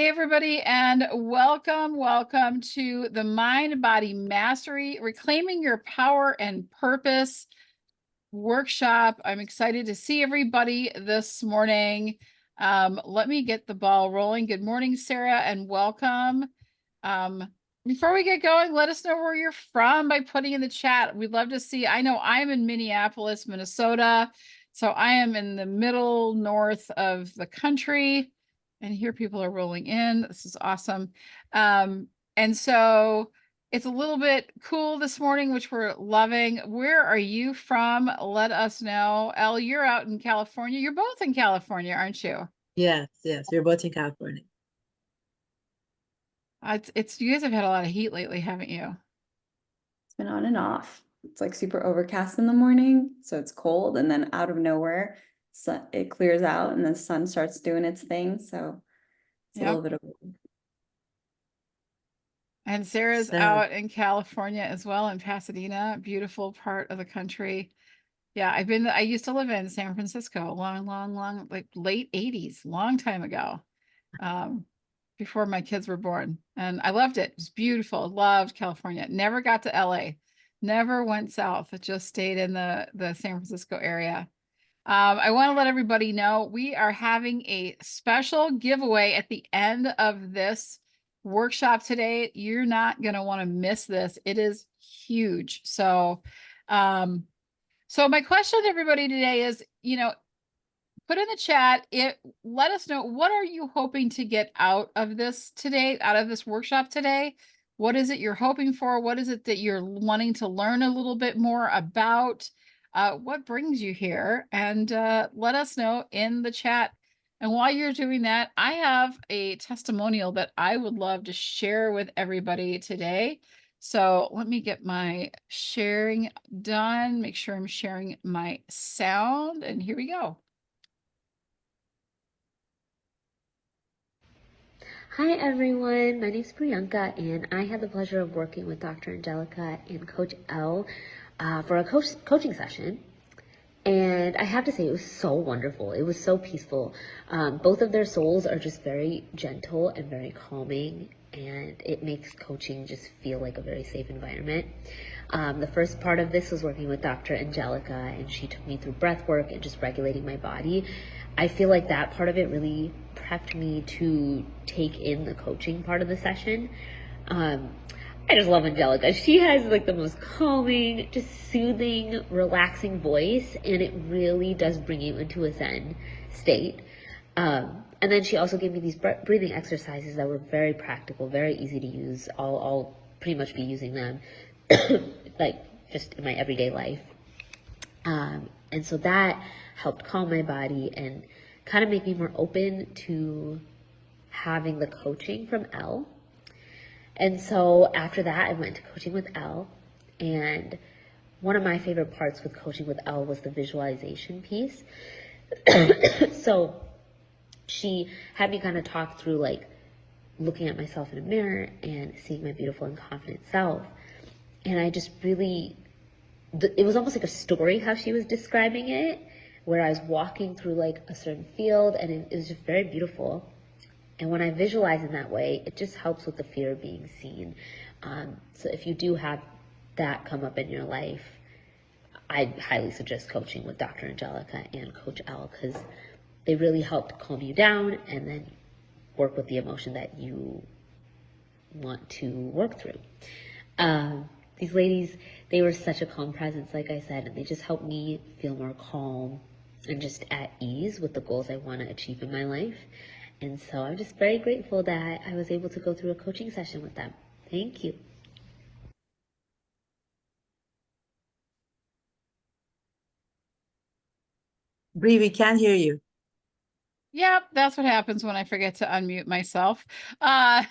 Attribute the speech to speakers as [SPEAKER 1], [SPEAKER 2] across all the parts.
[SPEAKER 1] Hey, everybody, and welcome to the Mind Body Mastery Reclaiming Your Power and Purpose workshop. I'm excited to see everybody this morning. Let me get the ball rolling. Good morning, Sarah, and welcome. Before we get going, let us know where you're from by putting in the chat. We'd love to see. I know I'm in Minneapolis, Minnesota, so I am in the middle north of the country. And here people are rolling in. This is awesome. And so it's a little bit cool this morning, which we're loving. Where are you from? Let us know. Elle, you're out in California. You're both in California, aren't you?
[SPEAKER 2] Yes, we're both in California.
[SPEAKER 1] It's you guys have had a lot of heat lately, haven't you?
[SPEAKER 3] It's been on and off. It's like super overcast in the morning, so it's cold, and then out of nowhere, it clears out, and the sun starts doing its thing. So it's a little bit of.
[SPEAKER 1] And Sarah's out in California as well, in Pasadena, beautiful part of the country. Yeah, I used to live in San Francisco, long, like late 80s, long time ago, before my kids were born. And I loved it. It was beautiful. Loved California. Never got to LA. Never went south. It just stayed in the San Francisco area. I want to let everybody know we are having a special giveaway at the end of this workshop today. You're not going to want to miss this. It is huge. So my question to everybody today is, put in the chat, let us know, what are you hoping to get out of this today, out of this workshop today? What is it you're hoping for? What is it that you're wanting to learn a little bit more about? What brings you here? And let us know in the chat. And while you're doing that, I have a testimonial that I would love to share with everybody today. So let me get my sharing done, make sure I'm sharing my sound, and here we go.
[SPEAKER 4] Hi everyone, my name is Priyanka and I had the pleasure of working with Dr. Angelica and Coach Elle for a coaching session. And I have to say, it was so wonderful. It was so peaceful. Both of their souls are just very gentle and very calming, and it makes coaching just feel like a very safe environment. The first part of this was working with Dr. Angelica, and she took me through breath work and just regulating my body. I feel like that part of it really prepped me to take in the coaching part of the session. I just love Angelica. She has like the most calming, just soothing, relaxing voice, and it really does bring you into a Zen state. And then she also gave me these breathing exercises that were very practical, very easy to use. I'll pretty much be using them like just in my everyday life. And so that helped calm my body and kind of make me more open to having the coaching from Elle. And so after that, I went to coaching with Elle. And one of my favorite parts with coaching with Elle was the visualization piece. So she had me kind of talk through like looking at myself in a mirror and seeing my beautiful and confident self. And I just really, it was almost like a story how she was describing it, where I was walking through like a certain field, and it was just very beautiful. And when I visualize in that way, it just helps with the fear of being seen. So if you do have that come up in your life, I highly suggest coaching with Dr. Angelica and Coach Elle, because they really helped calm you down and then work with the emotion that you want to work through. These ladies, they were such a calm presence, like I said, and they just helped me feel more calm and just at ease with the goals I want to achieve in my life. And so I'm just very grateful that I was able to go through a coaching session with them. Thank you.
[SPEAKER 2] Bree, we can't hear you.
[SPEAKER 1] Yep, that's what happens when I forget to unmute myself. I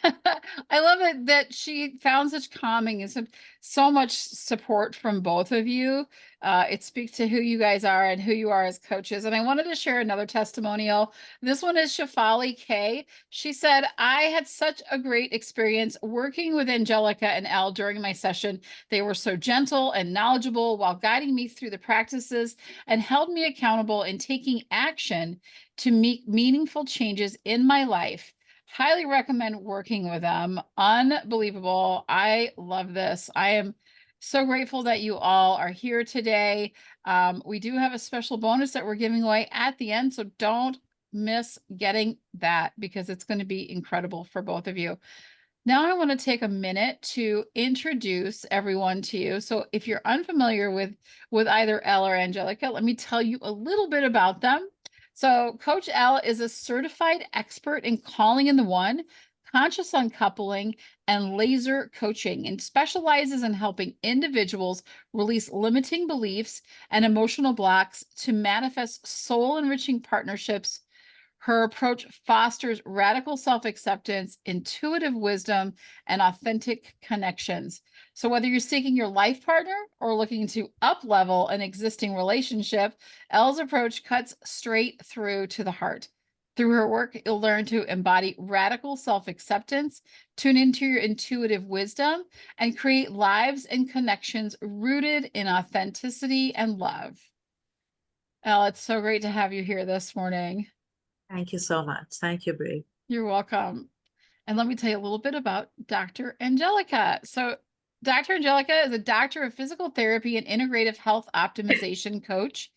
[SPEAKER 1] love it that she found such calming and so much support from both of you. It speaks to who you guys are and who you are as coaches. And I wanted to share another testimonial. This one is Shafali K. She said, I had such a great experience working with Angelica and Elle during my session. They were so gentle and knowledgeable while guiding me through the practices and held me accountable in taking action to make meaningful changes in my life. Highly recommend working with them. Unbelievable. I love this. I am so grateful that you all are here today. We do have a special bonus that we're giving away at the end, so don't miss getting that because it's going to be incredible for both of you. Now I want to take a minute to introduce everyone to you. So if you're unfamiliar with either Elle or Angelica, let me tell you a little bit about them. So Coach Elle is a certified expert in calling in the one, conscious uncoupling, and laser coaching, and specializes in helping individuals release limiting beliefs and emotional blocks to manifest soul-enriching partnerships. Her approach fosters radical self-acceptance, intuitive wisdom, and authentic connections. So whether you're seeking your life partner or looking to up-level an existing relationship, Elle's approach cuts straight through to the heart. Through her work, you'll learn to embody radical self-acceptance, tune into your intuitive wisdom, and create lives and connections rooted in authenticity and love. Elle, it's so great to have you here this morning.
[SPEAKER 2] Thank you so much. Thank you, Brie.
[SPEAKER 1] You're welcome. And let me tell you a little bit about Dr. Angelica. So, Dr. Angelica is a doctor of physical therapy and integrative health optimization coach.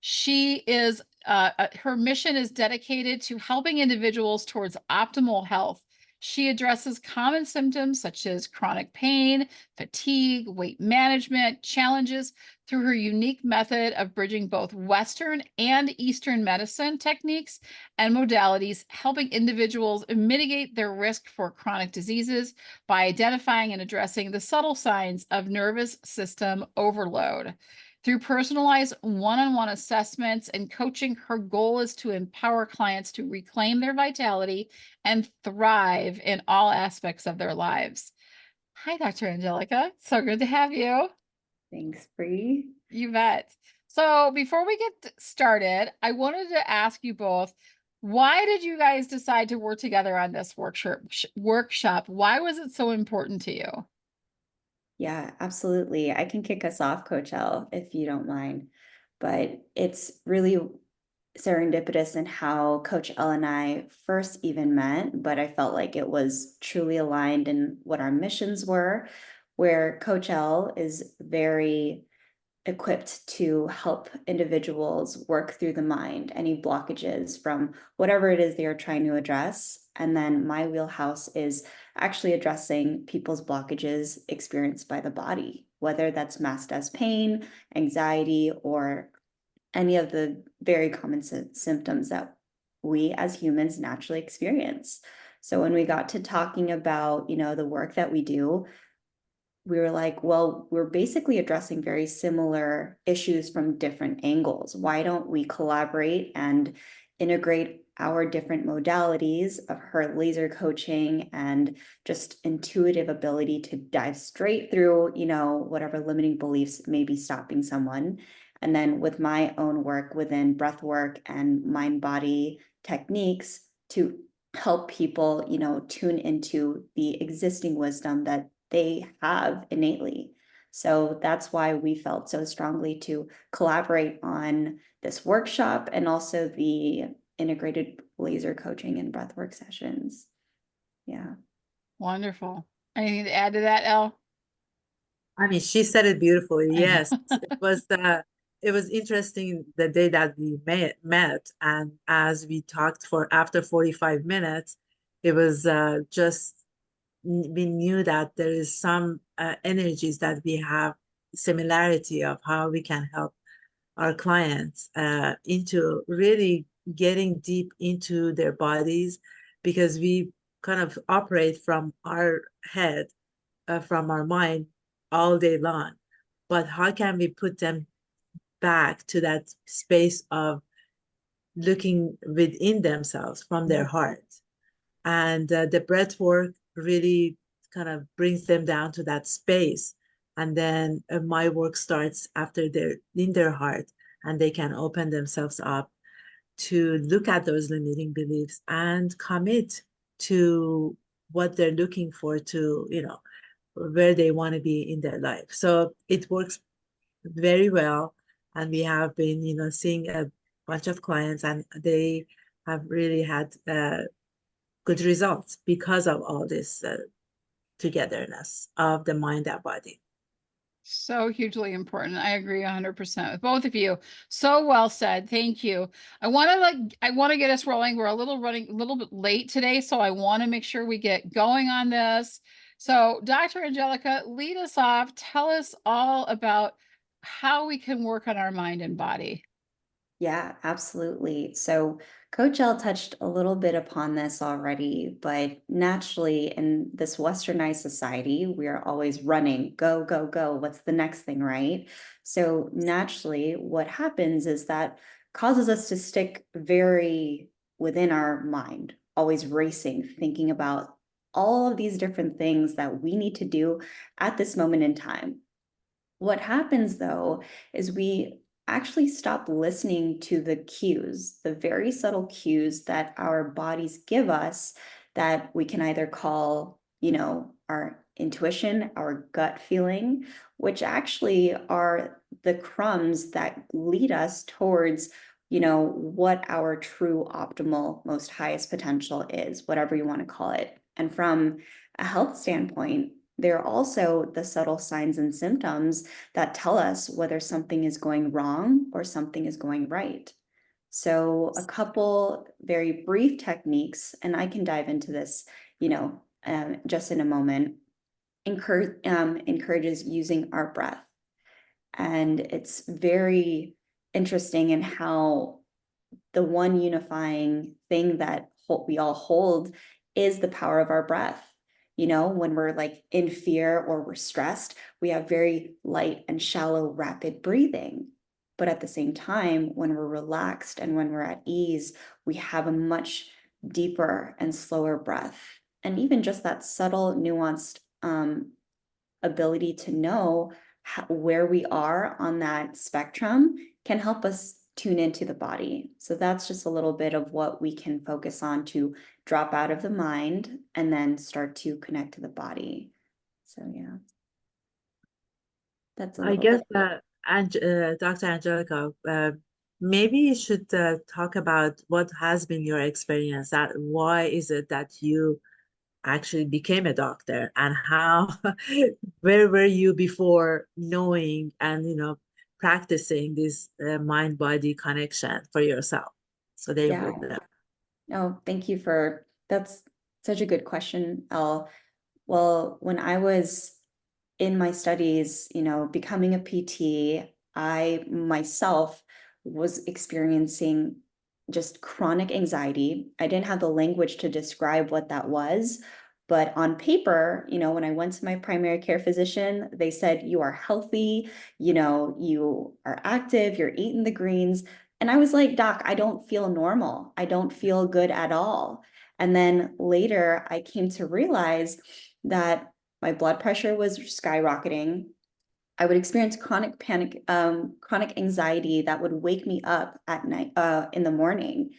[SPEAKER 1] She is, her mission is dedicated to helping individuals towards optimal health. She addresses common symptoms such as chronic pain, fatigue, weight management challenges through her unique method of bridging both Western and Eastern medicine techniques and modalities, helping individuals mitigate their risk for chronic diseases by identifying and addressing the subtle signs of nervous system overload. Through personalized one-on-one assessments and coaching, her goal is to empower clients to reclaim their vitality and thrive in all aspects of their lives. Hi, Dr. Angelica. So good to have you.
[SPEAKER 3] Thanks, Bree.
[SPEAKER 1] You bet. So before we get started, I wanted to ask you both, why did you guys decide to work together on this workshop? Why was it so important to you?
[SPEAKER 3] Yeah, absolutely. I can kick us off, Coach L, if you don't mind. But it's really serendipitous in how Coach L and I first even met, but I felt like it was truly aligned in what our missions were, where Coach L is very equipped to help individuals work through the mind, any blockages from whatever it is they are trying to address. And then my wheelhouse is actually addressing people's blockages experienced by the body, whether that's masked as pain, anxiety, or any of the very common symptoms that we as humans naturally experience. So when we got to talking about, the work that we do, we were like, well, we're basically addressing very similar issues from different angles. Why don't we collaborate and integrate our different modalities of her laser coaching and just intuitive ability to dive straight through, whatever limiting beliefs may be stopping someone. And then with my own work within breathwork and mind body techniques to help people, tune into the existing wisdom that they have innately. So that's why we felt so strongly to collaborate on this workshop and also the integrated laser coaching and breathwork sessions. Yeah.
[SPEAKER 1] Wonderful. Anything to add to that, Elle?
[SPEAKER 2] I mean, she said it beautifully. Yes, it was interesting the day that we met, and as we talked for after 45 minutes, it was just we knew that there is some energies that we have similarity of how we can help our clients into really getting deep into their bodies, because we kind of operate from our head, from our mind all day long. But how can we put them back to that space of looking within themselves from their heart? And the breath work really kind of brings them down to that space. And then my work starts after they're in their heart, and they can open themselves up to look at those limiting beliefs and commit to what they're looking for, to, where they want to be in their life. So it works very well. And we have been, seeing a bunch of clients, and they have really had good results because of all this togetherness of the mind and body.
[SPEAKER 1] So hugely important. I agree 100% with both of you. So well said. Thank you. I want to get us rolling. We're running a little bit late today, so I want to make sure we get going on this. So, Dr. Angelica, lead us off. Tell us all about how we can work on our mind and body.
[SPEAKER 3] Yeah, absolutely. So Coach L touched a little bit upon this already, but naturally in this westernized society, we are always running, go, go, go. What's the next thing, right? So naturally, what happens is that causes us to stick very within our mind, always racing, thinking about all of these different things that we need to do at this moment in time. What happens though is we actually stop listening to the cues, the very subtle cues that our bodies give us that we can either call, our intuition, our gut feeling, which actually are the crumbs that lead us towards, what our true optimal, most highest potential is, whatever you want to call it. And from a health standpoint, there are also the subtle signs and symptoms that tell us whether something is going wrong or something is going right. So a couple very brief techniques, and I can dive into this, just in a moment, encourages using our breath. And it's very interesting in how the one unifying thing that we all hold is the power of our breath. When we're like in fear or we're stressed, we have very light and shallow, rapid breathing. But at the same time, when we're relaxed and when we're at ease, we have a much deeper and slower breath. And even just that subtle, nuanced ability to know where we are on that spectrum can help us tune into the body. So that's just a little bit of what we can focus on to drop out of the mind and then start to connect to the body. So yeah, that's a
[SPEAKER 2] I
[SPEAKER 3] little
[SPEAKER 2] guess
[SPEAKER 3] bit.
[SPEAKER 2] Dr. Angelica, maybe you should talk about what has been your experience. That why is it that you actually became a doctor, and how where were you before knowing and practicing this mind body connection for yourself, so they
[SPEAKER 3] Yeah.
[SPEAKER 2] would know.
[SPEAKER 3] Oh, thank you that's such a good question, Elle. Well, when I was in my studies, becoming a PT, I myself was experiencing just chronic anxiety. I didn't have the language to describe what that was. But on paper, when I went to my primary care physician, they said, you are healthy, you are active, you're eating the greens. And I was like, Doc, I don't feel normal. I don't feel good at all. And then later I came to realize that my blood pressure was skyrocketing. I would experience chronic chronic anxiety that would wake me up at night, in the morning.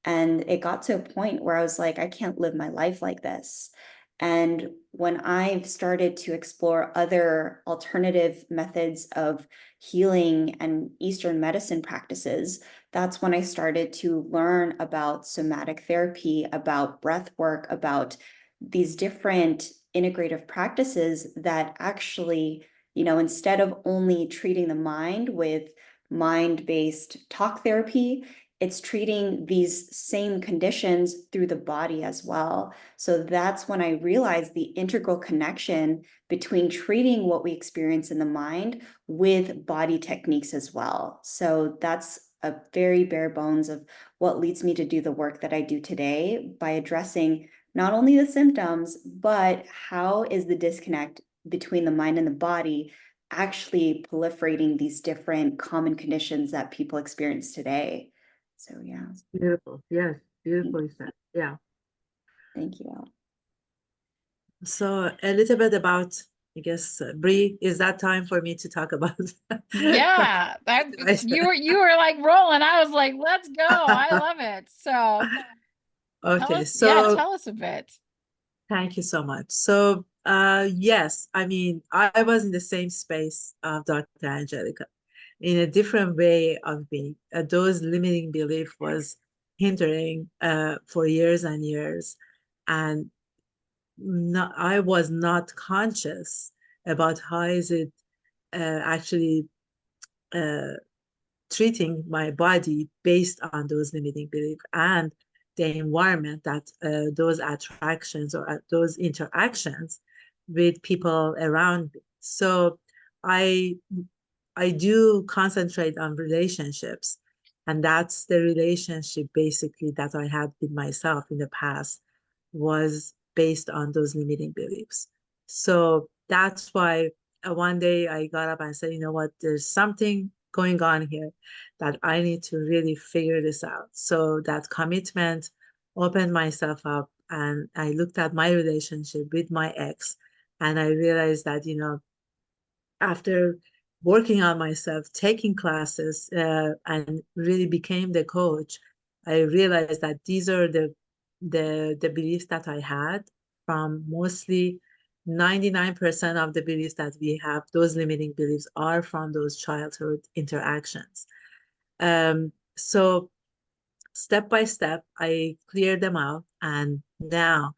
[SPEAKER 3] And it got to a point where I was like, I can't live my life like this. And when I started to explore other alternative methods of healing and Eastern medicine practices, that's when I started to learn about somatic therapy, about breath work, about these different integrative practices that actually, instead of only treating the mind with mind-based talk therapy, it's treating these same conditions through the body as well. So that's when I realized the integral connection between treating what we experience in the mind with body techniques as well. So that's a very bare bones of what leads me to do the work that I do today by addressing not only the symptoms, but how is the disconnect between the mind and the body actually proliferating these different common conditions that people experience today. So yeah.
[SPEAKER 2] Beautiful. Yes, beautifully said. Yeah.
[SPEAKER 3] Thank you, Elle.
[SPEAKER 2] So a little bit about, I guess, Bree, is that time for me to talk about?
[SPEAKER 1] Yeah, you were like rolling. I was like, let's go. I love it. So
[SPEAKER 2] Okay,
[SPEAKER 1] tell us a bit.
[SPEAKER 2] thank you so much. So yes, I mean, I was in the same space of Dr. Angelica, in a different way of being. Those limiting belief was hindering for years and years. And I was not conscious about how is it actually treating my body based on those limiting beliefs and the environment that those attractions or those interactions with people around me. So I I do concentrate on relationships, and that's the relationship basically that I had with myself in the past was based on those limiting beliefs. So that's why one day I got up and said, you know what, there's something going on here that I need to really figure this out. So that commitment opened myself up, and I looked at my relationship with my ex, and I realized that, you know, after working on myself, taking classes, and really became the coach, I realized that these are the beliefs that I had from mostly 99% of the beliefs that we have, those limiting beliefs are from those childhood interactions. So step by step, I cleared them out, and now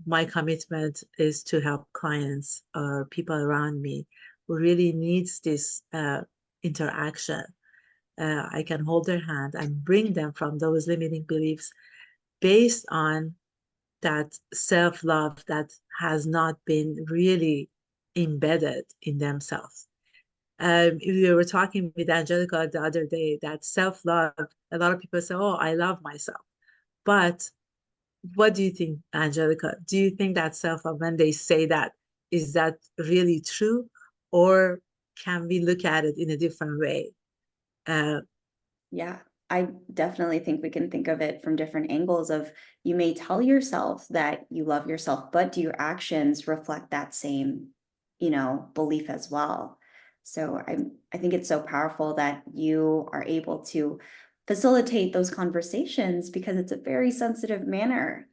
[SPEAKER 2] my commitment is to help clients or people around me who really needs this interaction. I can hold their hand and bring them from those limiting beliefs based on that self-love that has not been really embedded in themselves. We were talking with Angelica the other day that self-love, a lot of people say, oh, I love myself. But what do you think, Angelica? Do you think that self-love, when they say that, is that really true? Or can we look at it in a different way?
[SPEAKER 3] Yeah, I definitely think we can think of it from different angles of you may tell yourself that you love yourself, but do your actions reflect that same, belief as well? So I think it's so powerful that you are able to facilitate those conversations because it's a very sensitive manner,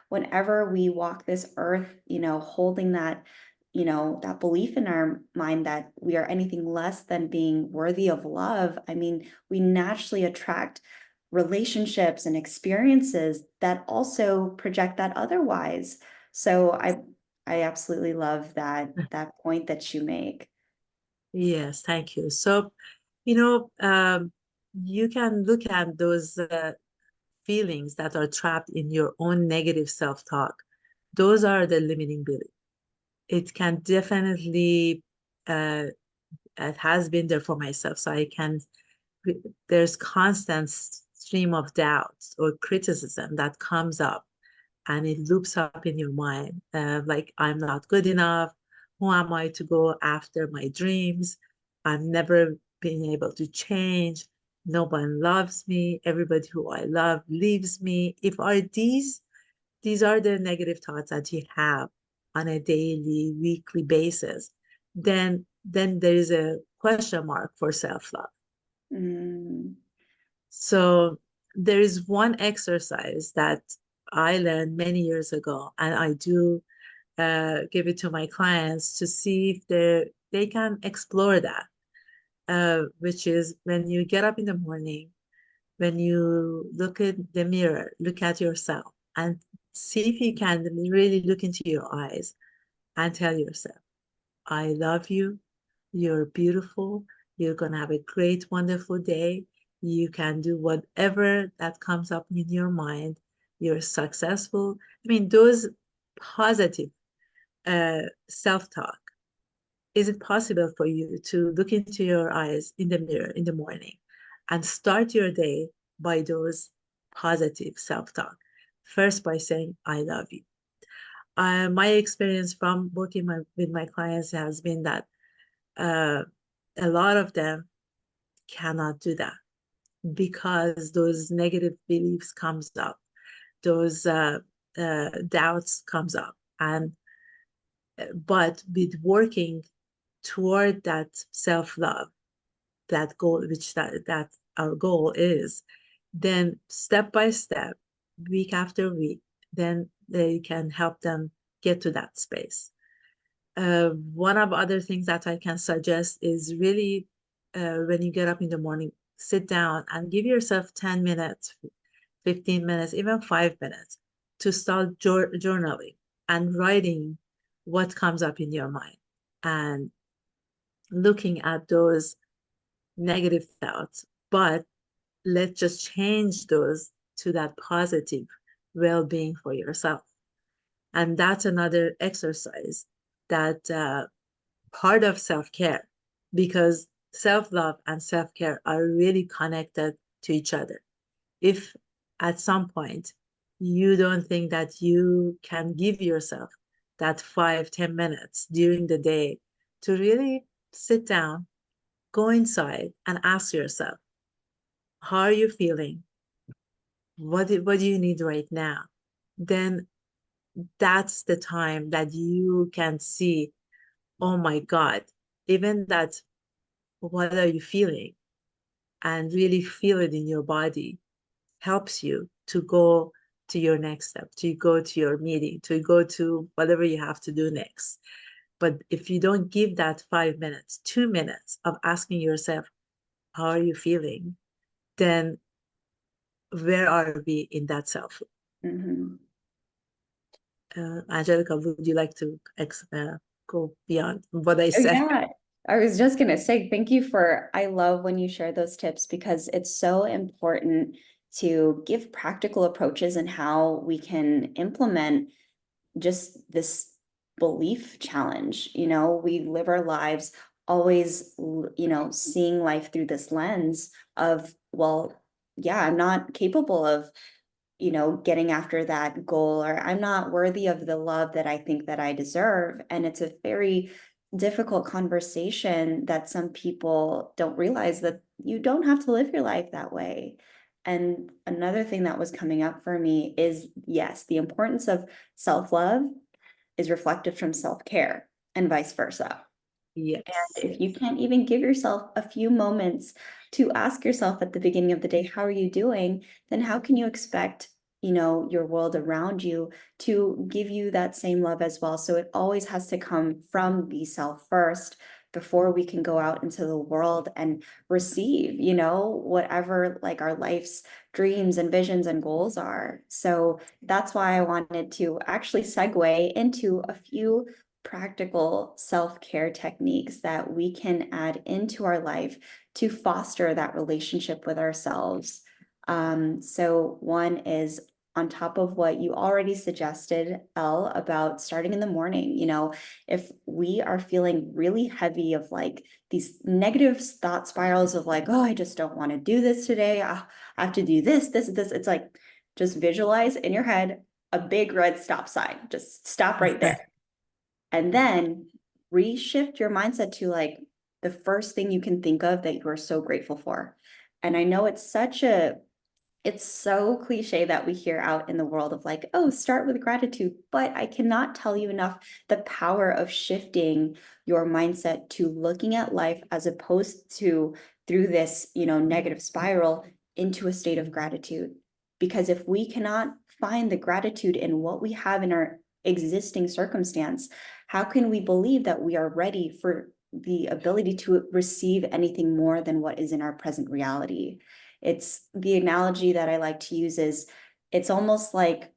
[SPEAKER 3] whenever we walk this earth, holding that that belief in our mind that we are anything less than being worthy of love. I mean, we naturally attract relationships and experiences that also project that otherwise. So I absolutely love that point that you make.
[SPEAKER 2] Yes, thank you. So, you know, you can look at those feelings that are trapped in your own negative self-talk. Those are the limiting beliefs. It can definitely, it has been there for myself. So I can, there's constant stream of doubts or criticism that comes up, and it loops up in your mind, like I'm not good enough. Who am I to go after my dreams? I've never been able to change. No one loves me. Everybody who I love leaves me. If are these are the negative thoughts that you have on a daily, weekly basis, then there is a question mark for self-love.
[SPEAKER 3] Mm.
[SPEAKER 2] So there is one exercise that I learned many years ago, and I do give it to my clients to see if they can explore that, which is when you get up in the morning, when you look at the mirror, look at yourself, and see if you can really look into your eyes and tell yourself, I love you. You're beautiful. You're going to have a great, wonderful day. You can do whatever that comes up in your mind. You're successful. I mean, those positive self-talk. Is it possible for you to look into your eyes in the mirror in the morning and start your day by those positive self-talk? First, by saying, I love you. My experience from working with my clients has been that a lot of them cannot do that because those negative beliefs comes up, those doubts comes up, and but with working toward that self-love, that goal, which that our goal is, then step by step, week after week, then they can help them get to that space. One of other things that I can suggest is really when you get up in the morning, sit down and give yourself 10 minutes, 15 minutes, even 5 minutes to start journaling and writing what comes up in your mind and looking at those negative thoughts, but let's just change those to that positive well-being for yourself. And that's another exercise that part of self-care, because self-love and self-care are really connected to each other. If at some point you don't think that you can give yourself that 5-10 minutes during the day to really sit down, go inside and ask yourself, how are you feeling? What do you need right now? Then that's the time that you can see, oh my God, even that, what are you feeling? And really feel it in your body helps you to go to your next step, to go to your meeting, to go to whatever you have to do next. But if you don't give that 5 minutes, 2 minutes of asking yourself, how are you feeling? Then where are we in that self?
[SPEAKER 3] Mm-hmm.
[SPEAKER 2] Angelica, would you like to go beyond what I
[SPEAKER 3] Oh,
[SPEAKER 2] said?
[SPEAKER 3] yeah. I was just going to say, thank you I love when you share those tips, because it's so important to give practical approaches and how we can implement just this belief challenge. We live our lives always, seeing life through this lens of, well, yeah, I'm not capable of getting after that goal, or I'm not worthy of the love that I think that I deserve. And it's a very difficult conversation that some people don't realize, that you don't have to live your life that way. And another thing that was coming up for me is, yes, the importance of self-love is reflected from self-care and vice versa.
[SPEAKER 2] Yes.
[SPEAKER 3] And if you can't even give yourself a few moments to ask yourself at the beginning of the day, how are you doing? Then how can you expect, your world around you to give you that same love as well? So it always has to come from the self first before we can go out into the world and receive, whatever like our life's dreams and visions and goals are. So that's why I wanted to actually segue into a few practical self-care techniques that we can add into our life to foster that relationship with ourselves. So one is, on top of what you already suggested, Elle, about starting in the morning. If we are feeling really heavy of like these negative thought spirals of like, oh, I just don't want to do this today, I have to do this, it's like, just visualize in your head a big red stop sign. Just stop right there. And then reshift your mindset to like the first thing you can think of that you are so grateful for. And I know it's so cliche that we hear out in the world of like, oh, start with gratitude. But I cannot tell you enough the power of shifting your mindset to looking at life as opposed to through this, negative spiral into a state of gratitude. Because if we cannot find the gratitude in what we have in our existing circumstance, how can we believe that we are ready for the ability to receive anything more than what is in our present reality? It's the analogy that I like to use is, it's almost like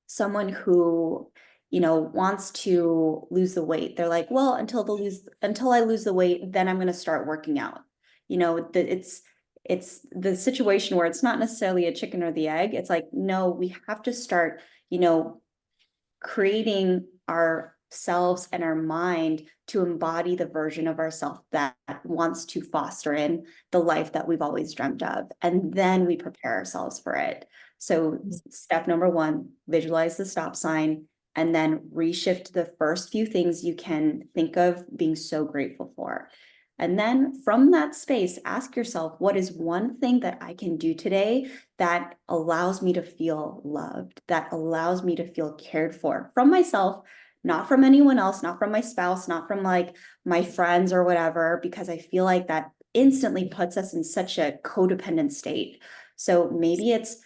[SPEAKER 3] someone who, wants to lose the weight. They're like, well, until I lose the weight, then I'm going to start working out. It's the situation where it's not necessarily a chicken or the egg. It's like, no, we have to start, creating ourselves and our mind to embody the version of ourselves that wants to foster in the life that we've always dreamt of. And then we prepare ourselves for it. So step number one, visualize the stop sign, and then reshift the first few things you can think of being so grateful for. And then from that space, ask yourself, what is one thing that I can do today that allows me to feel loved, that allows me to feel cared for from myself, not from anyone else, not from my spouse, not from like my friends or whatever, because I feel like that instantly puts us in such a codependent state. So maybe it's,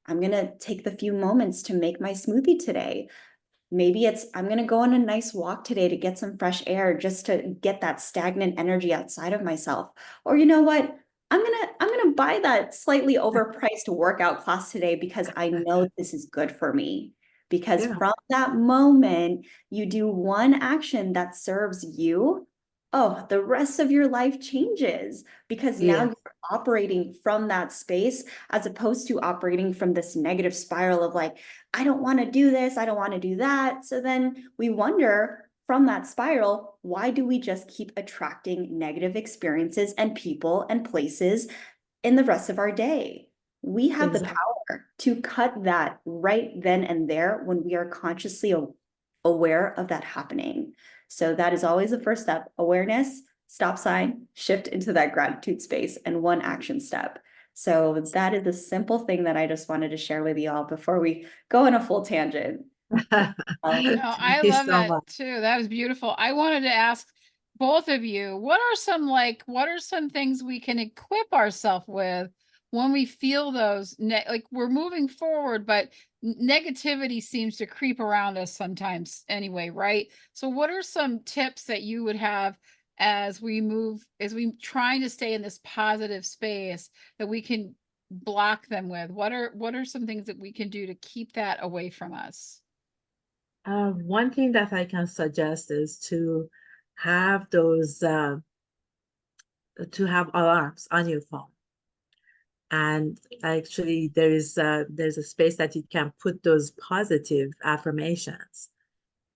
[SPEAKER 3] I'm going to take the few moments to make my smoothie today. Maybe it's, I'm going to go on a nice walk today to get some fresh air, just to get that stagnant energy outside of myself. Or you know what? I'm going to buy that slightly overpriced workout class today because I know this is good for me. Because
[SPEAKER 2] Yeah.
[SPEAKER 3] from that moment, you do one action that serves you. Oh, the rest of your life changes because now
[SPEAKER 2] Yes.
[SPEAKER 3] you're operating from that space as opposed to operating from this negative spiral of like, I don't want to do this, I don't want to do that. So then we wonder from that spiral, why do we just keep attracting negative experiences and people and places in the rest of our day? We have the
[SPEAKER 2] Exactly.
[SPEAKER 3] power to cut that right then and there when we are consciously aware of that happening. So that is always the first step: awareness, stop sign, shift into that gratitude space, and one action step. So that is the simple thing that I just wanted to share with you all before we go on a full tangent.
[SPEAKER 1] No,
[SPEAKER 2] Thank
[SPEAKER 1] I
[SPEAKER 2] you
[SPEAKER 1] love
[SPEAKER 2] so
[SPEAKER 1] that
[SPEAKER 2] much.
[SPEAKER 1] too. That was beautiful. I wanted to ask both of you, what are some things we can equip ourselves with when we feel those like we're moving forward, but negativity seems to creep around us sometimes anyway, right? So what are some tips that you would have as we trying to stay in this positive space that we can block them with? What are some things that we can do to keep that away from us?
[SPEAKER 2] One thing that I can suggest is to have those to have alarms on your phone. And actually, there's a space that you can put those positive affirmations,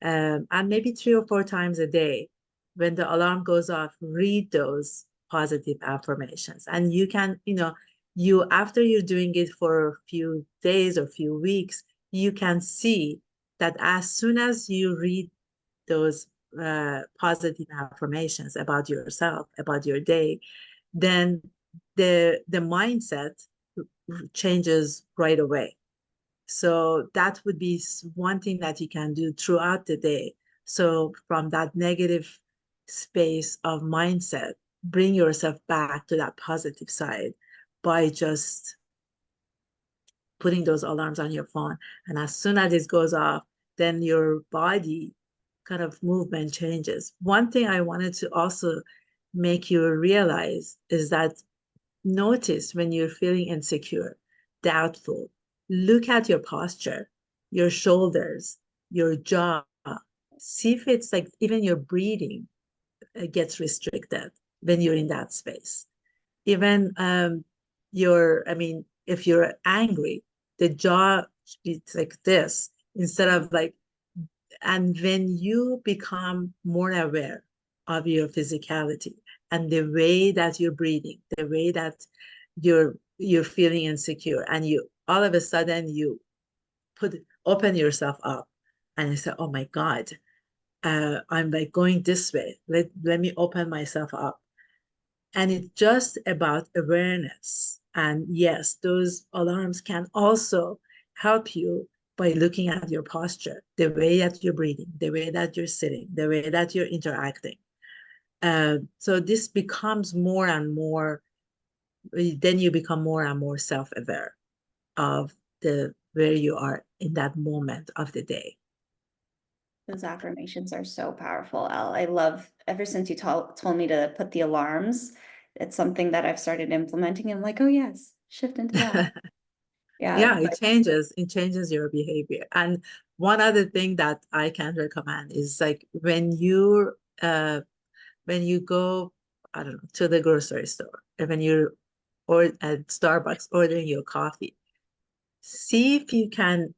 [SPEAKER 2] and maybe 3 or 4 times a day. When the alarm goes off, read those positive affirmations, and you can, you after you're doing it for a few days or few weeks, you can see that as soon as you read those positive affirmations about yourself, about your day, then the mindset changes right away. So that would be one thing that you can do throughout the day. So from that negative space of mindset, bring yourself back to that positive side by just putting those alarms on your phone. And as soon as it goes off, then your body kind of movement changes. One thing I wanted to also make you realize is that notice when you're feeling insecure, doubtful, look at your posture, your shoulders, your jaw. See if it's like even your breathing gets restricted when you're in that space. Even if you're angry, the jaw, it's like this instead of like, and when you become more aware of your physicality and the way that you're breathing, the way that you're feeling insecure, and you all of a sudden you open yourself up and you say, oh my God, I'm like going this way. Let me open myself up. And it's just about awareness. And yes, those alarms can also help you by looking at your posture, the way that you're breathing, the way that you're sitting, the way that you're interacting. So this becomes more and more, then you become more and more self-aware of the where you are in that moment of the day.
[SPEAKER 3] Those affirmations are so powerful, Elle. I love, ever since you told me to put the alarms, it's something that I've started implementing. I'm like, oh yes, shift into that. Yeah,
[SPEAKER 2] Yeah,
[SPEAKER 3] but
[SPEAKER 2] it changes your behavior. And one other thing that I can recommend is like when you go, I don't know, to the grocery store, and when you're or at Starbucks ordering your coffee, see if you can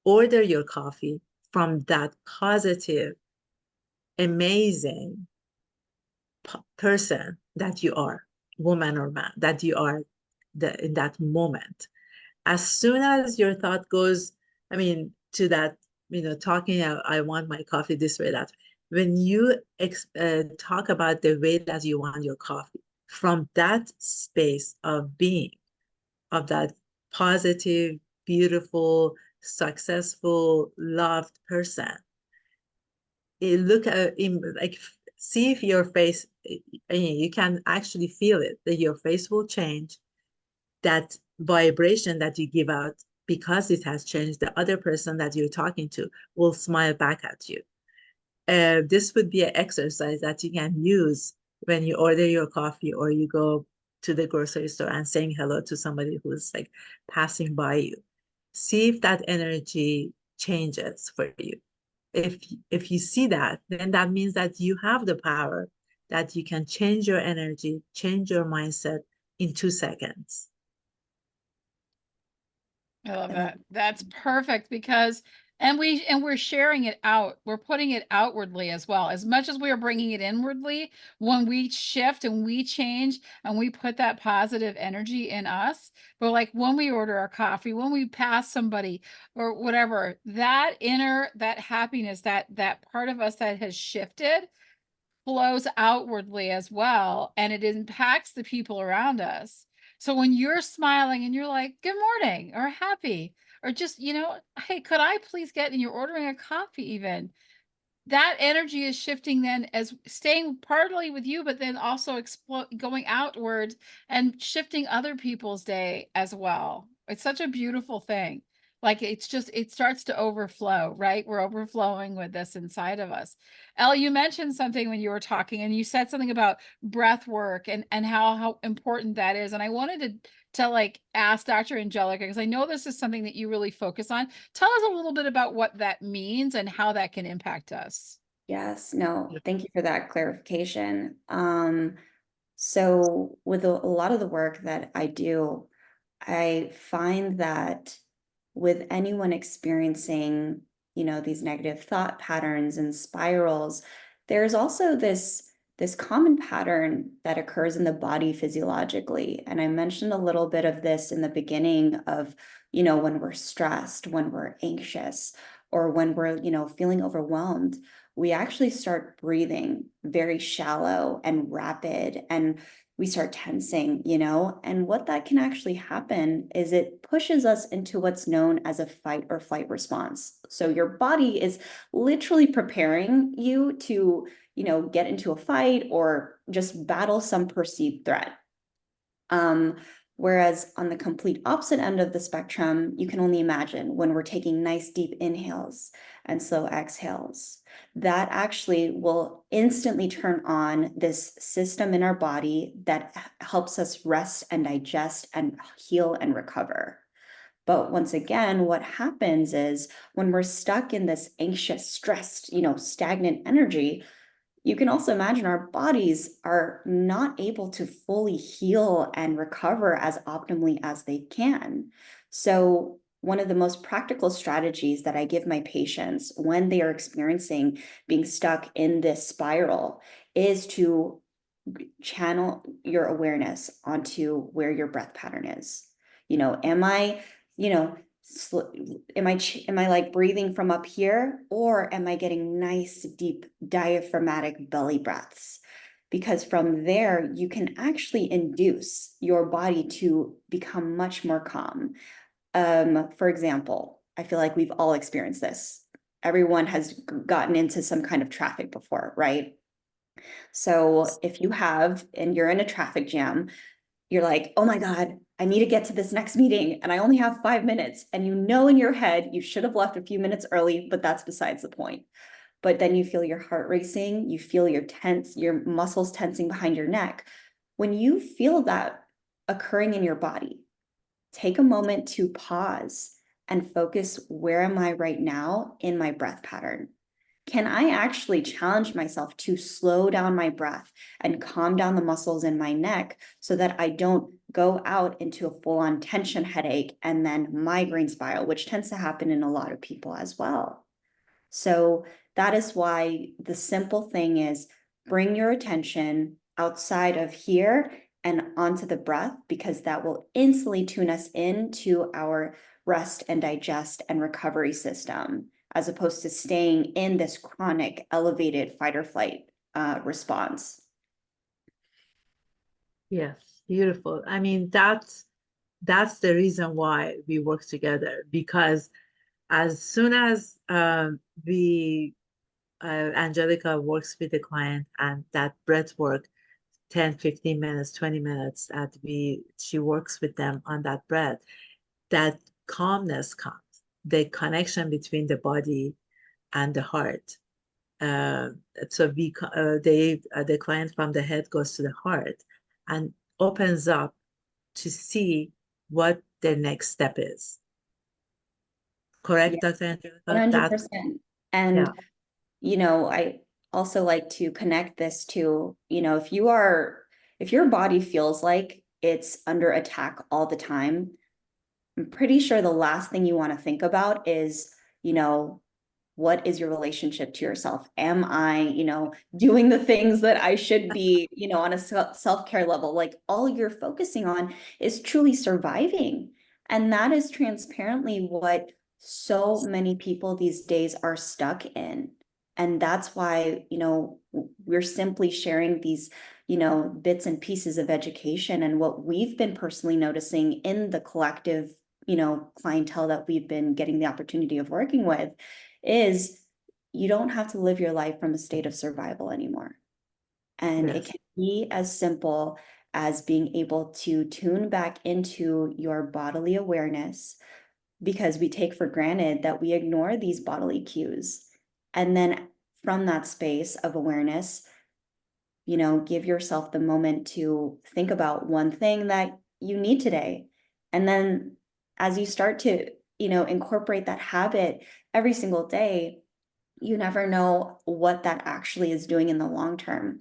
[SPEAKER 2] order your coffee from that positive, amazing person that you are, woman or man, that you are in that moment. As soon as your thought goes, to that, talking, I want my coffee this way, that when you talk about the way that you want your coffee, from that space of being, of that positive, beautiful, successful, loved person, look at him, like, see if your face, you can actually feel it, that your face will change, that vibration that you give out, because it has changed, the other person that you're talking to will smile back at you. This would be an exercise that you can use when you order your coffee or you go to the grocery store and saying hello to somebody who's like passing by you. See if that energy changes for you. If you see that, then that means that you have the power, that you can change your energy, change your mindset in 2 seconds.
[SPEAKER 1] I love that. That's perfect because, and we're sharing it out. We're putting it outwardly as well. As much as we are bringing it inwardly, when we shift and we change and we put that positive energy in us, but like when we order our coffee, when we pass somebody or whatever, that that happiness, that part of us that has shifted flows outwardly as well, and it impacts the people around us. So when you're smiling and you're like, good morning, or happy, or just, hey, could I please get, and you're ordering a coffee even, that energy is shifting then as staying partly with you, but then also going outward and shifting other people's day as well. It's such a beautiful thing. Like it's just, it starts to overflow, right? We're overflowing with this inside of us. Elle, you mentioned something when you were talking and you said something about breath work and how important that is. And I wanted to like ask Dr. Angelica, because I know this is something that you really focus on. Tell us a little bit about what that means and how that can impact us.
[SPEAKER 3] Yes, no, thank you for that clarification. So with a lot of the work that I do, I find that with anyone experiencing, these negative thought patterns and spirals, there's also this common pattern that occurs in the body physiologically. And I mentioned a little bit of this in the beginning of, when we're stressed, when we're anxious, or when we're, feeling overwhelmed, we actually start breathing very shallow and rapid, and we start tensing, and what that can actually happen is it pushes us into what's known as a fight or flight response. So your body is literally preparing you to, get into a fight or just battle some perceived threat. Whereas on the complete opposite end of the spectrum, you can only imagine when we're taking nice deep inhales and slow exhales, that actually will instantly turn on this system in our body that helps us rest and digest and heal and recover. But once again, what happens is when we're stuck in this anxious, stressed, stagnant energy, you can also imagine our bodies are not able to fully heal and recover as optimally as they can. So one of the most practical strategies that I give my patients when they are experiencing being stuck in this spiral is to channel your awareness onto where your breath pattern is. Am I, am I like breathing from up here, or am I getting nice deep diaphragmatic belly breaths? Because from there you can actually induce your body to become much more calm. For example, I feel like we've all experienced this. Everyone has gotten into some kind of traffic before, right? So if you have, and you're in a traffic jam, you're like, oh my God, I need to get to this next meeting and I only have 5 minutes. And in your head, you should have left a few minutes early, but that's besides the point. But then you feel your heart racing, you feel your muscles tensing behind your neck. When you feel that occurring in your body, take a moment to pause and focus, where am I right now in my breath pattern? Can I actually challenge myself to slow down my breath and calm down the muscles in my neck so that I don't go out into a full-on tension headache and then migraine spiral, which tends to happen in a lot of people as well. So that is why the simple thing is bring your attention outside of here and onto the breath, because that will instantly tune us into our rest and digest and recovery system, as opposed to staying in this chronic elevated fight or flight response.
[SPEAKER 2] Yes, beautiful. I mean, that's the reason why we work together, because as soon as Angelica works with the client, and that breath work, 10, 15 minutes, 20 minutes, that she works with them on that breath, that calmness comes, the connection between the body and the heart. So the client from the head goes to the heart, and opens up to see what their next step is. Correct,
[SPEAKER 3] Yeah,
[SPEAKER 2] Dr. Angelica?
[SPEAKER 3] 100%. And,
[SPEAKER 2] Yeah.
[SPEAKER 3] you know, I also like to connect this to, you know, if your body feels like it's under attack all the time, I'm pretty sure the last thing you want to think about is, you know, what is your relationship to yourself? Am I, you know, doing the things that I should be, you know, on a self-care level? Like all you're focusing on is truly surviving. And that is transparently what so many people these days are stuck in. And that's why, you know, we're simply sharing these, you know, bits and pieces of education and what we've been personally noticing in the collective, you know, clientele that we've been getting the opportunity of working with is you don't have to live your life from a state of survival anymore. And it
[SPEAKER 2] Yes.
[SPEAKER 3] can be as simple as being able to tune back into your bodily awareness, because we take for granted that we ignore these bodily cues. And then from that space of awareness, you know, give yourself the moment to think about one thing that you need today. And then as you start to, you know, incorporate that habit every single day, you never know what that actually is doing in the long term.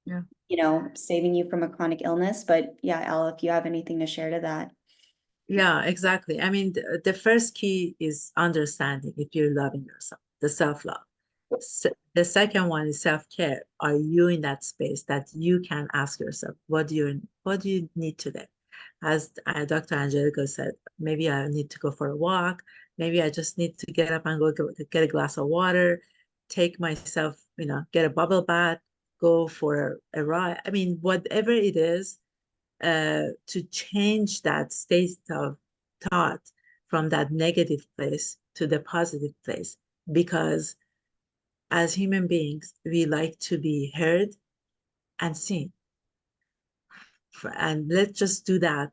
[SPEAKER 2] Yeah.
[SPEAKER 3] You know, saving you from a chronic illness. But yeah, Al, if you have anything to share to that.
[SPEAKER 2] Yeah, exactly. I mean, the first key is understanding if you're loving yourself, the self-love. The second one is self-care. Are you in that space that you can ask yourself, what do you need today? As Dr. Angelica said, maybe I need to go for a walk. Maybe I just need to get up and go get a glass of water, take myself, get a bubble bath, go for a ride. I mean, whatever it is, to change that state of thought from that negative place to the positive place. Because as human beings, we like to be heard and seen. And let's just do that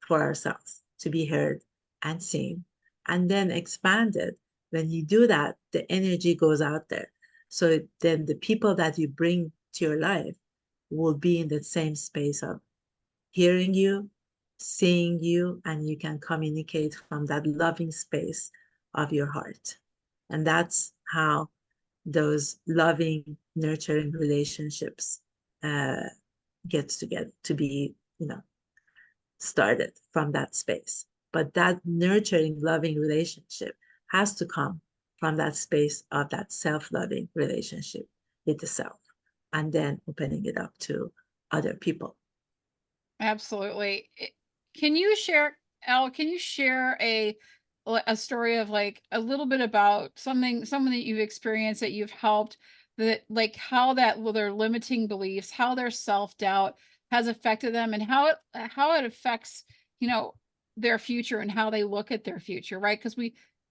[SPEAKER 2] for ourselves, to be heard and seen, and then expand it. When you do that, the energy goes out there. So then the people that you bring to your life will be in the same space of hearing you, seeing you, and you can communicate from that loving space of your heart. And that's how those loving, nurturing relationships gets to be, started from that space. But that nurturing, loving relationship has to come from that space of that self-loving relationship with the self, and then opening it up to other people.
[SPEAKER 1] Absolutely. Can you share, Al, can you share a story of like a little bit about someone that you've experienced that you've helped, that like how their limiting beliefs, how their self-doubt has affected them, and how it affects, their future and how they look at their future, right? Because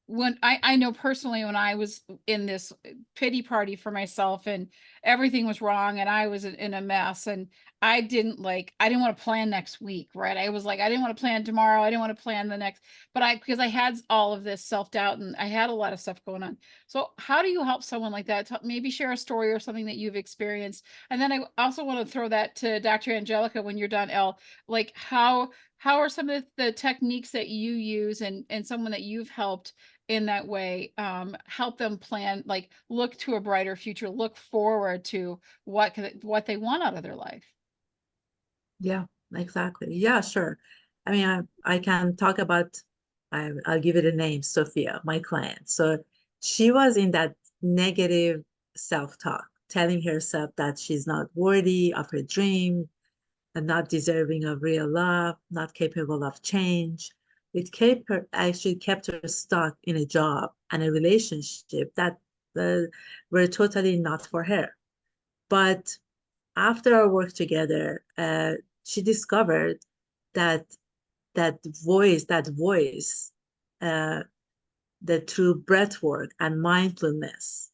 [SPEAKER 1] when I know personally, when I was in this pity party for myself and everything was wrong and I was in a mess, and I didn't want to plan next week, right? I was like, I didn't want to plan tomorrow. I didn't want to plan the next, because I had all of this self-doubt and I had a lot of stuff going on. So how do you help someone like that? Maybe share a story or something that you've experienced. And then I also want to throw that to Dr. Angelica when you're done, Elle, like how are some of the techniques that you use and someone that you've helped in that way, help them plan, like look to a brighter future, look forward to what they want out of their life.
[SPEAKER 2] Yeah, exactly. Yeah, sure. I mean, I can talk about, I'll give it a name, Sophia, my client. So she was in that negative self-talk, telling herself that she's not worthy of her dream and not deserving of real love, not capable of change. It kept her stuck in a job and a relationship that were totally not for her. But after our work together, she discovered that that voice, uh, that through breathwork and mindfulness,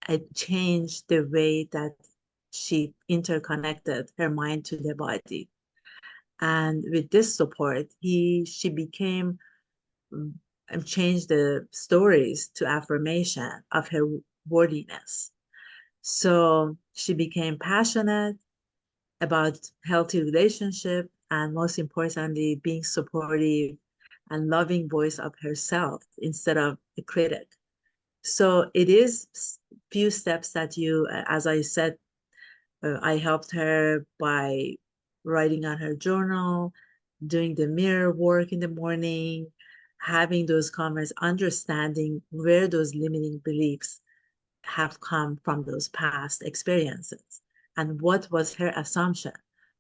[SPEAKER 2] it changed the way that she interconnected her mind to the body. And with this support, she became and changed the stories to affirmation of her worthiness. So she became passionate, about healthy relationship, and most importantly, being supportive and loving voice of herself instead of a critic. So it is few steps that you, as I said, I helped her by writing on her journal, doing the mirror work in the morning, having those comments, understanding where those limiting beliefs have come from those past experiences and what was her assumption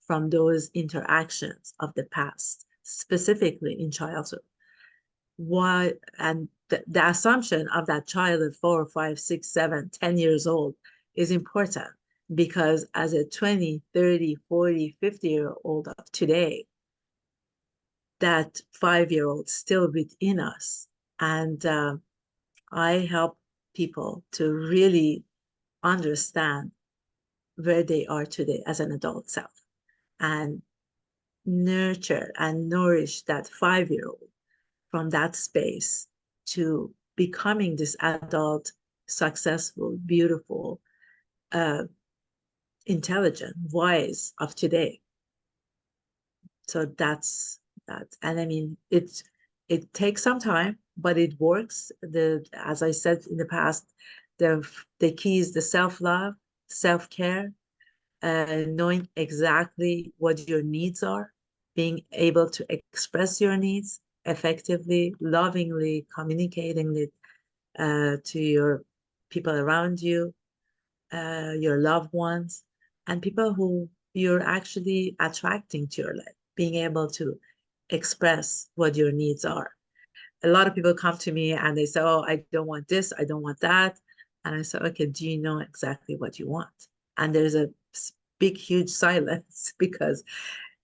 [SPEAKER 2] from those interactions of the past, specifically in childhood. Why, and the assumption of that child at 4, 5, 6, 7, 10 years old is important, because as a 20, 30, 40, 50-year-old of today, that 5-year-old still within us. And I help people to really understand where they are today as an adult self and nurture and nourish that 5-year-old from that space to becoming this adult, successful, beautiful, intelligent, wise of today. So that's that. And I mean, it takes some time, but it works. As I said in the past, the key is the self-love, self-care, knowing exactly what your needs are, being able to express your needs effectively, lovingly, communicating it to your people around you, your loved ones, and people who you're actually attracting to your life, being able to express what your needs are. A lot of people come to me and they say, oh, I don't want this, I don't want that. And I say, okay, do you know exactly what you want? And there's a big, huge silence because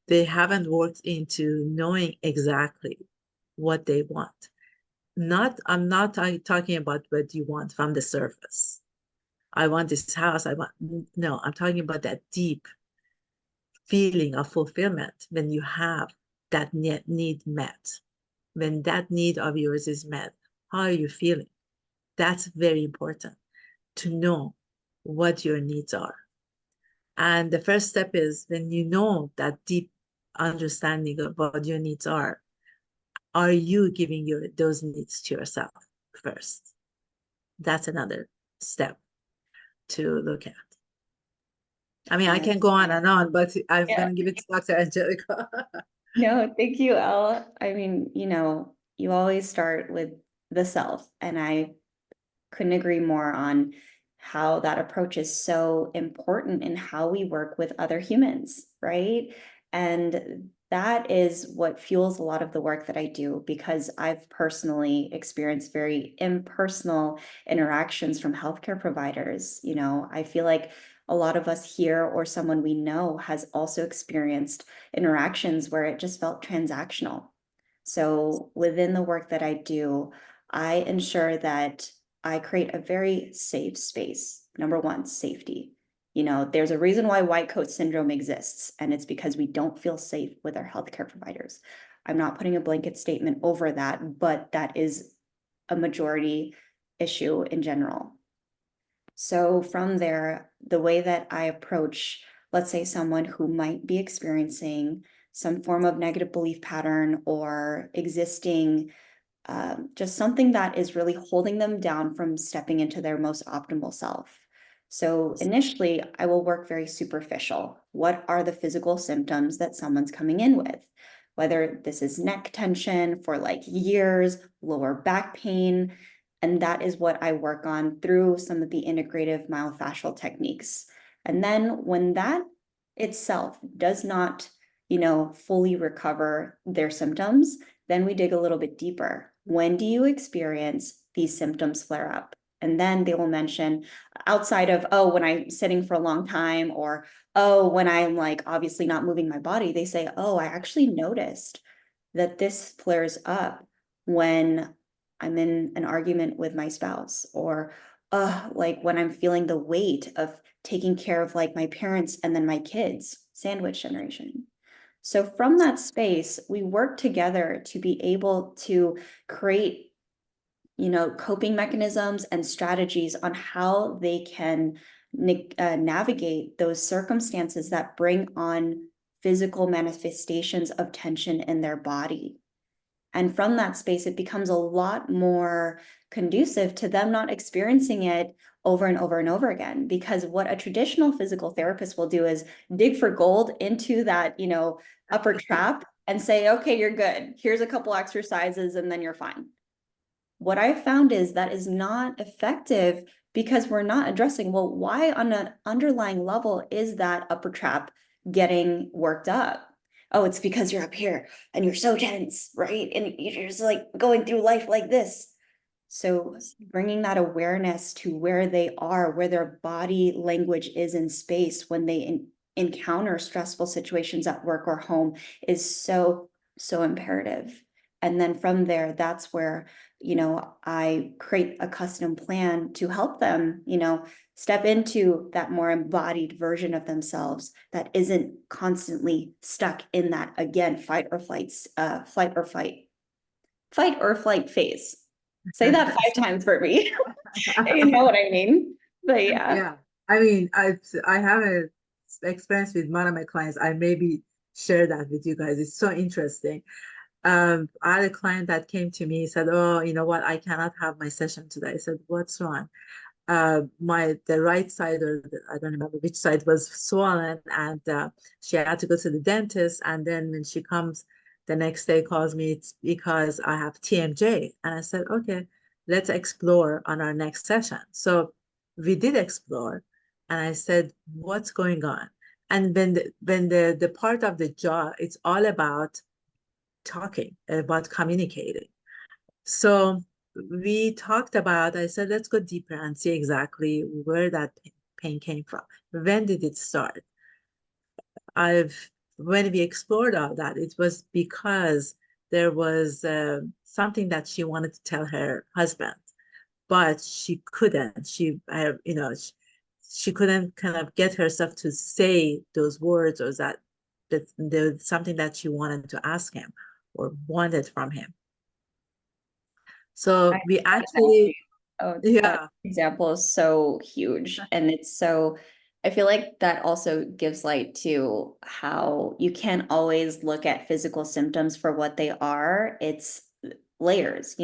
[SPEAKER 2] they haven't worked into knowing exactly what they want. I'm not talking about what you want from the surface. I want this house. No, I'm talking about that deep feeling of fulfillment when you have that need met. When that need of yours is met, how are you feeling? That's very important to know what your needs are. And the first step is, when you know that deep understanding of what your needs are you giving those needs to yourself first? That's another step to look at. I mean, I can go on and on, but I'm going to give it to Dr. Angelica.
[SPEAKER 3] No, thank you, Elle. I mean, you always start with the self, and I couldn't agree more on how that approach is so important in how we work with other humans, right? And that is what fuels a lot of the work that I do, because I've personally experienced very impersonal interactions from healthcare providers. I feel like a lot of us here, or someone we know, has also experienced interactions where it just felt transactional. So within the work that I do, I ensure that I create a very safe space. Number one, safety. There's a reason why white coat syndrome exists, and it's because we don't feel safe with our healthcare providers. I'm not putting a blanket statement over that, but that is a majority issue in general. So from there, the way that I approach, let's say, someone who might be experiencing some form of negative belief pattern or existing just something that is really holding them down from stepping into their most optimal self. So initially, I will work very superficial. What are the physical symptoms that someone's coming in with? Whether this is neck tension for like years, lower back pain, and that is what I work on through some of the integrative myofascial techniques. And then when that itself does not, fully recover their symptoms, then we dig a little bit deeper. When do you experience these symptoms flare up? And then they will mention, outside of, oh, when I'm sitting for a long time, or, oh, when I'm like obviously not moving my body, they say, oh, I actually noticed that this flares up when I'm in an argument with my spouse, or like when I'm feeling the weight of taking care of like my parents and then my kids, sandwich generation. So from that space, we work together to be able to create, coping mechanisms and strategies on how they can navigate those circumstances that bring on physical manifestations of tension in their body. And from that space, it becomes a lot more conducive to them not experiencing it over and over and over again. Because what a traditional physical therapist will do is dig for gold into that, upper trap and say, okay, you're good. Here's a couple exercises and then you're fine. What I found is that is not effective because we're not addressing, well, why on an underlying level is that upper trap getting worked up? Oh, it's because you're up here and you're so tense, right? And you're just like going through life like this. So bringing that awareness to where they are, where their body language is in space when they encounter stressful situations at work or home is so, so imperative. And then from there, that's where, I create a custom plan to help them, step into that more embodied version of themselves that isn't constantly stuck in that, again, fight or flight phase. Say that 5 times for me. You know what I mean? But yeah.
[SPEAKER 2] Yeah. I mean, I have a experience with one of my clients. I maybe share that with you guys. It's so interesting. I had a client that came to me, said, "Oh, you know what? I cannot have my session today." I said, "What's wrong?" The right side, or I don't remember which side, was swollen, and she had to go to the dentist. And then when she comes the next day, calls me, it's because I have TMJ. And I said, "Okay, let's explore on our next session." So we did explore, and I said, "What's going on?" And when the part of the jaw, it's all about talking, about communicating. So we talked about, I said, let's go deeper and see exactly where that pain came from. When did it start? When we explored all that, it was because there was something that she wanted to tell her husband, but she couldn't. She couldn't kind of get herself to say those words, or that there was something that she wanted to ask him or wanted from him. So we actually,
[SPEAKER 3] Oh, that
[SPEAKER 2] yeah,
[SPEAKER 3] example is so huge. And I feel like that also gives light to how you can't always look at physical symptoms for what they are. It's layers,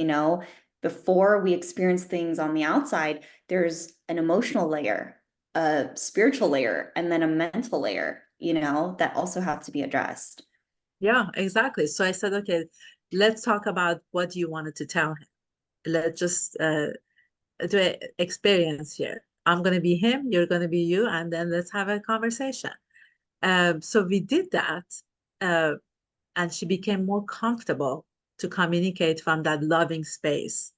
[SPEAKER 3] before we experience things on the outside, there's an emotional layer, a spiritual layer, and then a mental layer, that also have to be addressed.
[SPEAKER 2] yeah, exactly. So I said, okay, let's talk about what you wanted to tell him. Let's just do an experience here. I'm going to be him, you're going to be you, and then let's have a conversation. So we did that, and she became more comfortable to communicate from that loving space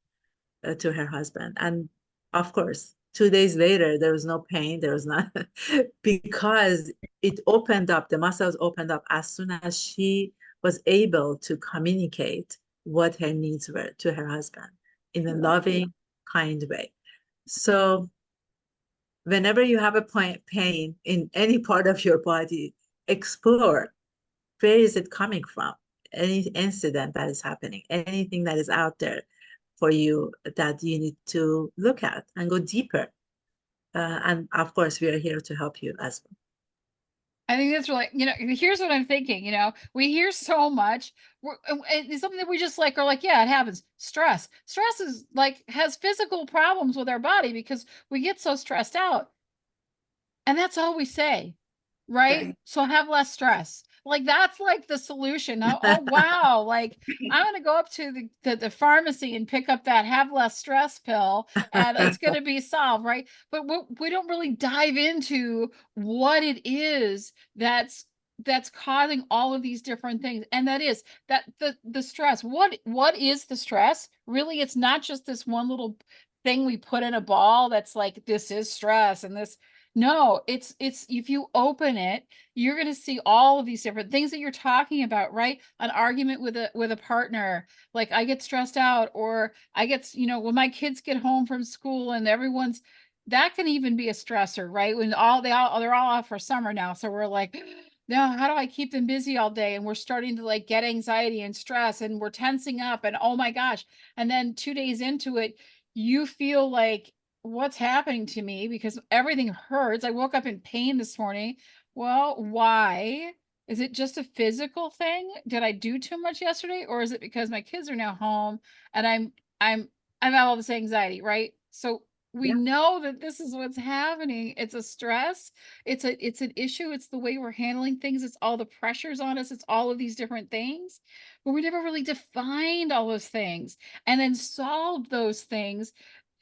[SPEAKER 2] to her husband. And of course, 2 days later, there was no pain. There was not, because it opened up, the muscles opened up as soon as she was able to communicate what her needs were to her husband in a loving, kind way. So whenever you have a pain in any part of your body, explore, where is it coming from? Any incident that is happening, anything that is out there for you that you need to look at and go deeper. And of course, we are here to help you as well.
[SPEAKER 1] I think that's really, here's what I'm thinking, we hear so much. It's something that we just are like, yeah, it happens. Stress is has physical problems with our body because we get so stressed out. And that's all we say, right? So have less stress. That's the solution. Oh wow. I'm going to go up to the pharmacy and pick up that have less stress pill and it's going to be solved, right? But we don't really dive into what it is that's causing all of these different things. And that is that the stress. What is the stress? Really, it's not just this one little thing we put in a ball that's this is stress and this. No, it's if you open it, you're going to see all of these different things that you're talking about, right? An argument with a partner, I get stressed out, or I get, when my kids get home from school and that can even be a stressor, right? When they're all off for summer now, so we're now how do I keep them busy all day? And we're starting to get anxiety and stress, and we're tensing up, and oh my gosh, and then 2 days into it, you feel what's happening to me because everything hurts. I woke up in pain this morning. Well, why? Is it just a physical thing? Did I do too much yesterday? Or is it because my kids are now home and I'm I've got all this anxiety, right? So we
[SPEAKER 2] Yeah.
[SPEAKER 1] know that this is what's happening. It's a stress. It's an issue. It's the way we're handling things. It's all the pressures on us. It's all of these different things. But we never really defined all those things and then solved those things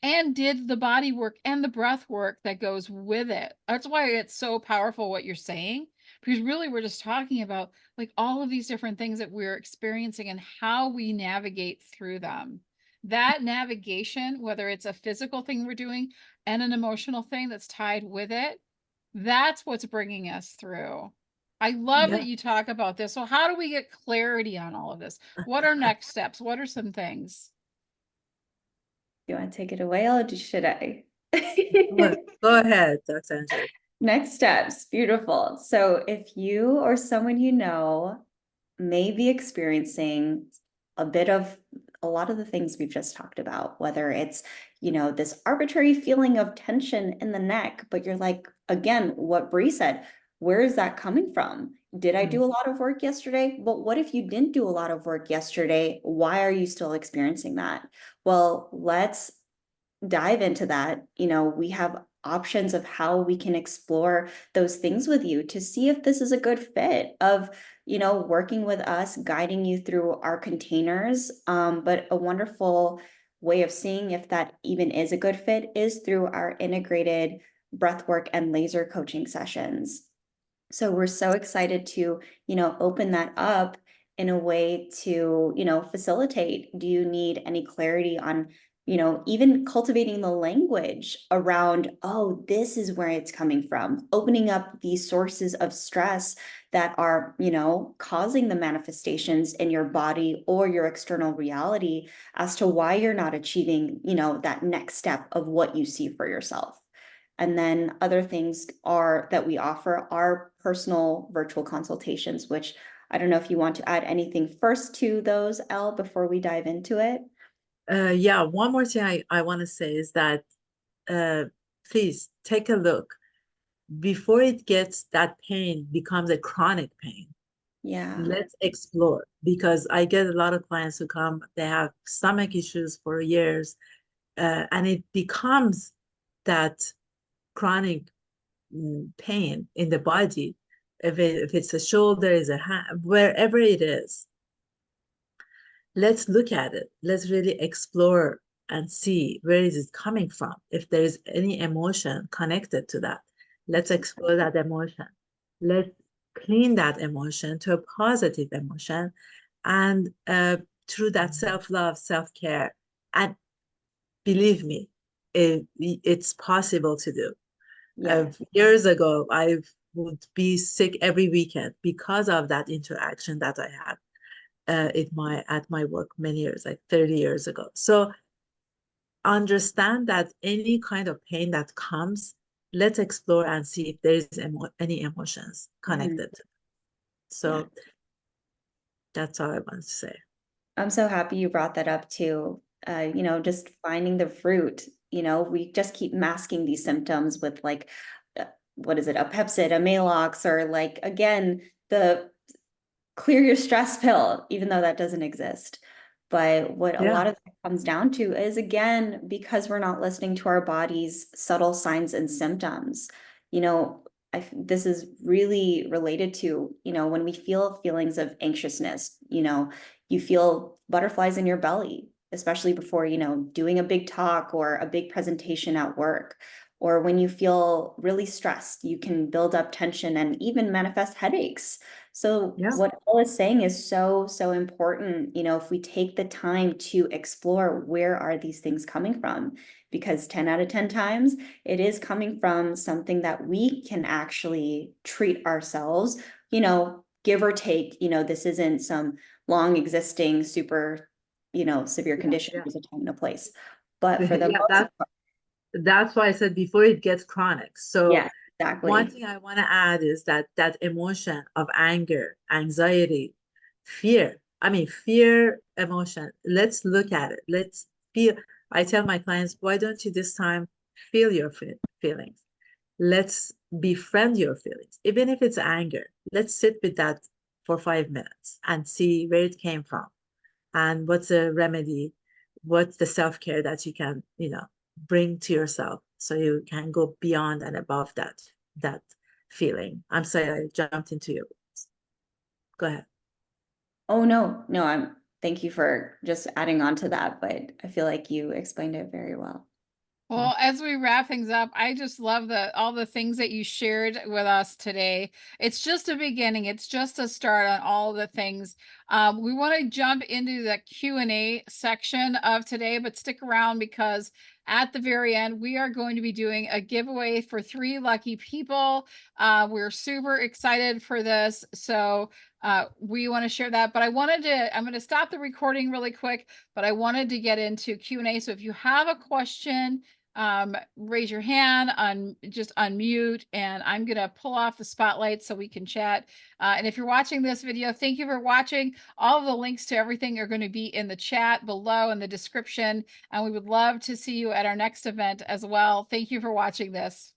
[SPEAKER 1] and did the body work and the breath work that goes with it. That's why it's so powerful what you're saying, because really we're just talking about like all of these different things that we're experiencing and how we navigate through them. That navigation, whether it's a physical thing we're doing and an emotional thing that's tied with it, that's what's bringing us through. I love that
[SPEAKER 2] Yeah.
[SPEAKER 1] you talk about this. So how do we get clarity on all of this? What are next steps? What are some things?
[SPEAKER 3] You want to take it away, or should I?
[SPEAKER 2] Go ahead, Dr. Angelica.
[SPEAKER 3] Next steps. Beautiful. So if you or someone you know may be experiencing a lot of the things we've just talked about, whether it's, this arbitrary feeling of tension in the neck, but you're like, again, what Bree said, where is that coming from? Did I do a lot of work yesterday? But what if you didn't do a lot of work yesterday? Why are you still experiencing that? Well, let's dive into that. We have options of how we can explore those things with you to see if this is a good fit of, working with us, guiding you through our containers. But a wonderful way of seeing if that even is a good fit is through our integrated breathwork and laser coaching sessions. So we're so excited to, open that up in a way to, facilitate. Do you need any clarity on, even cultivating the language around, oh, this is where it's coming from, opening up these sources of stress that are, causing the manifestations in your body or your external reality as to why you're not achieving, that next step of what you see for yourself. And then other things are that we offer are personal virtual consultations, which I don't know if you want to add anything first to those, Elle, before we dive into it.
[SPEAKER 2] Yeah, one more thing I want to say is that please take a look before it gets that pain becomes a chronic pain.
[SPEAKER 3] Yeah.
[SPEAKER 2] Let's explore, because I get a lot of clients who come, they have stomach issues for years, and it becomes that chronic pain in the body. If it's a shoulder, is a hand, wherever it is, let's look at it. Let's really explore and see where is it coming from. If there's any emotion connected to that, let's explore that emotion. Let's clean that emotion to a positive emotion, and through that self-love, self-care, and believe me, it's possible to do.
[SPEAKER 3] Yeah.
[SPEAKER 2] Years ago, I would be sick every weekend because of that interaction that I had at my work many years, like 30 years ago. So understand that any kind of pain that comes, let's explore and see if there's any emotions connected. So that's all I want to say.
[SPEAKER 3] I'm so happy you brought that up too. Just finding the fruit. We just keep masking these symptoms with like, what is it, a Pepsid, a Maalox, or like, again, the clear your stress pill, even though that doesn't exist. But what a lot of it comes down to is, again, because we're not listening to our body's subtle signs and symptoms. This is really related to, when we feel feelings of anxiousness, you feel butterflies in your belly, especially before, doing a big talk or a big presentation at work. Or when you feel really stressed, you can build up tension and even manifest headaches. So what Elle is saying is so, so important. If we take the time to explore where are these things coming from, because 10 out of 10 times it is coming from something that we can actually treat ourselves, give or take, this isn't some long existing super, severe condition. There's a time and a place. But for the most part,
[SPEAKER 2] that's why I said before it gets chronic. So
[SPEAKER 3] yeah, exactly.
[SPEAKER 2] one thing I want to add is that emotion of anger, anxiety, fear. Fear emotion. Let's look at it. Let's feel. I tell my clients, why don't you this time feel your feelings. Let's befriend your feelings, even if it's anger. Let's sit with that for 5 minutes and see where it came from and what's a remedy, what's the self-care that you can, bring to yourself so you can go beyond and above that feeling. I'm sorry I jumped into your words. Go ahead.
[SPEAKER 3] Oh, no, thank you for just adding on to that, but I feel like you explained it very well.
[SPEAKER 1] Well, as we wrap things up, I just love all the things that you shared with us today. It's just a beginning. It's just a start on all the things. We want to jump into the Q&A section of today, but stick around because at the very end, we are going to be doing a giveaway for 3 lucky people. We're super excited for this. So we want to share that, but I'm going to stop the recording really quick, but I wanted to get into Q&A. So if you have a question, raise your hand, just unmute, and I'm gonna pull off the spotlight so we can chat. And if you're watching this video, thank you for watching. All of the links to everything are going to be in the chat below in the description, and we would love to see you at our next event as well. Thank you for watching this.